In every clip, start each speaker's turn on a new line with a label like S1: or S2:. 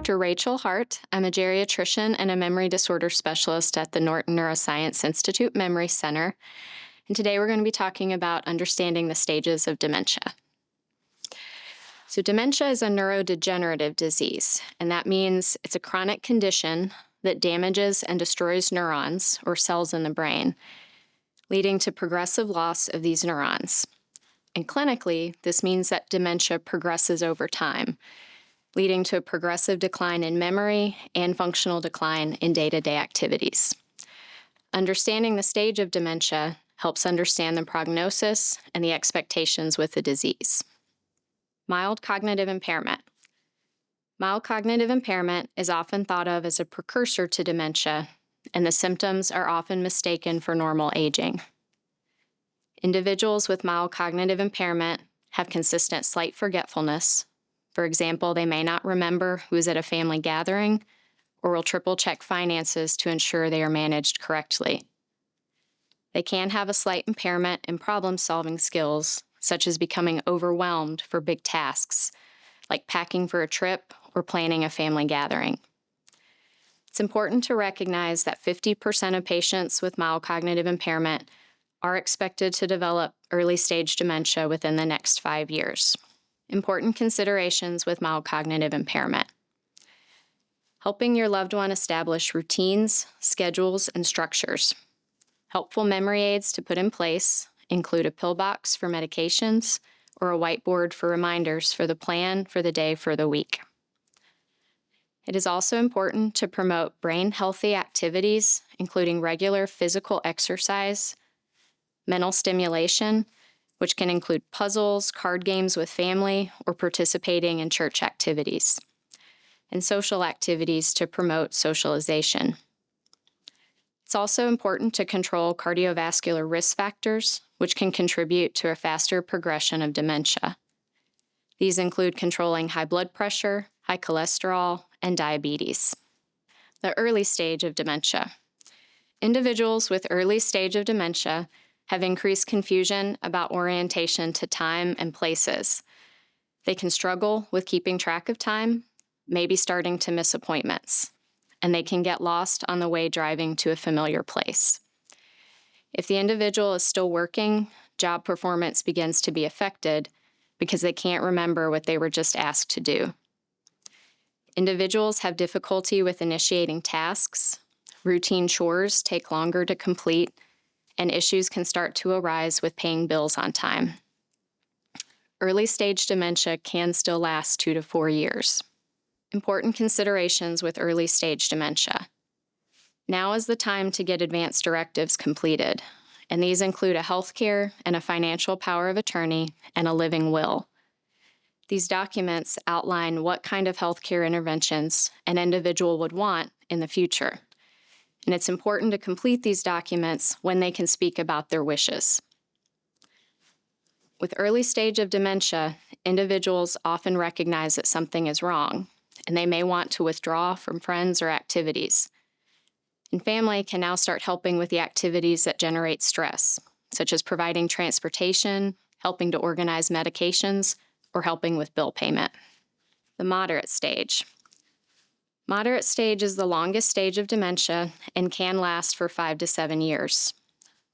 S1: Dr. Rachel Hart. I'm a geriatrician and a memory disorder specialist at the Norton Neuroscience Institute Memory Center. And today we're going to be talking about understanding the stages of dementia. So dementia is a neurodegenerative disease, and that means it's a chronic condition that damages and destroys neurons or cells in the brain, leading to progressive loss of these neurons. And clinically, this means that dementia progresses over time, leading to a progressive decline in memory and functional decline in day-to-day activities. Understanding the stage of dementia helps understand the prognosis and the expectations with the disease. Mild cognitive impairment. Mild cognitive impairment is often thought of as a precursor to dementia, and the symptoms are often mistaken for normal aging. Individuals with mild cognitive impairment have consistent slight forgetfulness. For example, they may not remember who is at a family gathering or will triple-check finances to ensure they are managed correctly. They can have a slight impairment in problem-solving skills, such as becoming overwhelmed for big tasks, like packing for a trip or planning a family gathering. It's important to recognize that 50% of patients with mild cognitive impairment are expected to develop early-stage dementia within the next 5 years. Important considerations with mild cognitive impairment. Helping your loved one establish routines, schedules, and structures. Helpful memory aids to put in place include a pill box for medications or a whiteboard for reminders for the plan for the day for the week. It is also important to promote brain-healthy activities, including regular physical exercise, mental stimulation, which can include puzzles, card games with family, or participating in church activities, and social activities to promote socialization. It's also important to control cardiovascular risk factors, which can contribute to a faster progression of dementia. These include controlling high blood pressure, high cholesterol, and diabetes. The early stage of dementia. Individuals with early stage of dementia have increased confusion about orientation to time and places. They can struggle with keeping track of time, maybe starting to miss appointments, and they can get lost on the way driving to a familiar place. If the individual is still working, job performance begins to be affected because they can't remember what they were just asked to do. Individuals have difficulty with initiating tasks, routine chores take longer to complete, and issues can start to arise with paying bills on time. Early-stage dementia can still last 2 to 4 years. Important considerations with early-stage dementia. Now is the time to get advance directives completed, and these include a healthcare and a financial power of attorney and a living will. These documents outline what kind of healthcare interventions an individual would want in the future, and it's important to complete these documents when they can speak about their wishes. With early stage of dementia, individuals often recognize that something is wrong, and they may want to withdraw from friends or activities. And family can now start helping with the activities that generate stress, such as providing transportation, helping to organize medications, or helping with bill payment. The moderate stage. Moderate stage is the longest stage of dementia and can last for 5 to 7 years.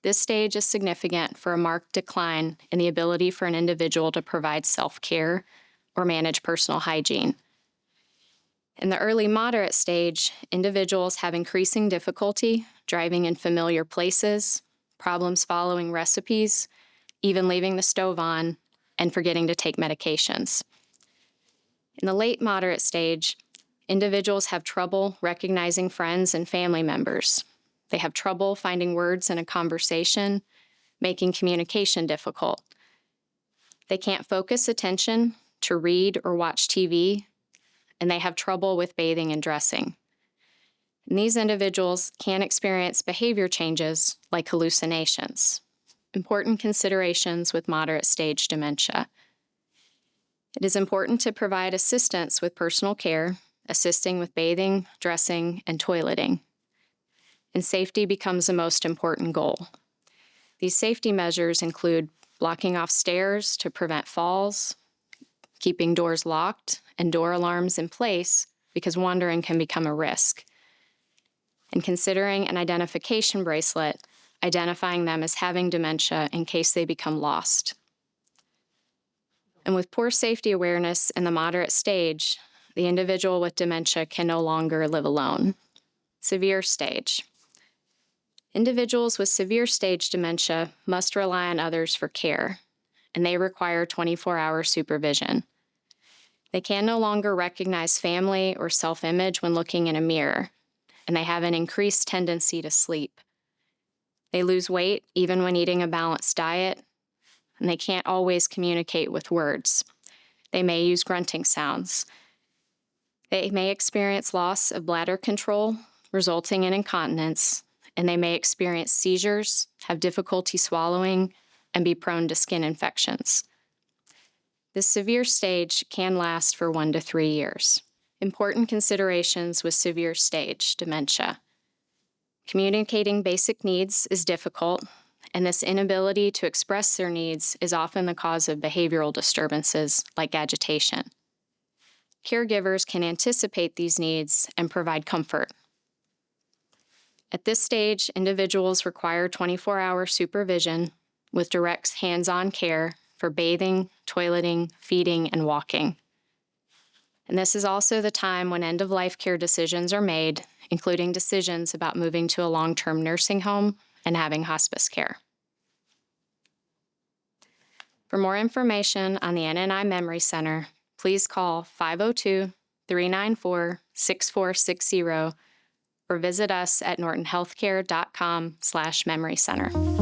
S1: This stage is significant for a marked decline in the ability for an individual to provide self-care or manage personal hygiene. In the early moderate stage, individuals have increasing difficulty driving in familiar places, problems following recipes, even leaving the stove on, and forgetting to take medications. In the late moderate stage, individuals have trouble recognizing friends and family members. They have trouble finding words in a conversation, making communication difficult. They can't focus attention to read or watch TV, and they have trouble with bathing and dressing. And these individuals can experience behavior changes like hallucinations. Important considerations with moderate stage dementia. It is important to provide assistance with personal care, assisting with bathing, dressing, and toileting. And safety becomes the most important goal. These safety measures include blocking off stairs to prevent falls, keeping doors locked and door alarms in place because wandering can become a risk. And considering an identification bracelet, identifying them as having dementia in case they become lost. And with poor safety awareness in the moderate stage, the individual with dementia can no longer live alone. Severe stage. Individuals with severe stage dementia must rely on others for care, and they require 24-hour supervision. They can no longer recognize family or self-image when looking in a mirror, and they have an increased tendency to sleep. They lose weight even when eating a balanced diet, and they can't always communicate with words. They may use grunting sounds. They may experience loss of bladder control, resulting in incontinence, and they may experience seizures, have difficulty swallowing, and be prone to skin infections. This severe stage can last for 1 to 3 years. Important considerations with severe stage dementia. Communicating basic needs is difficult, and this inability to express their needs is often the cause of behavioral disturbances like agitation. Caregivers can anticipate these needs and provide comfort. At this stage, individuals require 24-hour supervision with direct hands-on care for bathing, toileting, feeding, and walking. And this is also the time when end-of-life care decisions are made, including decisions about moving to a long-term nursing home and having hospice care. For more information on the NNI Memory Center, please call 502-394-6460 or visit us at nortonhealthcare.com/memory center.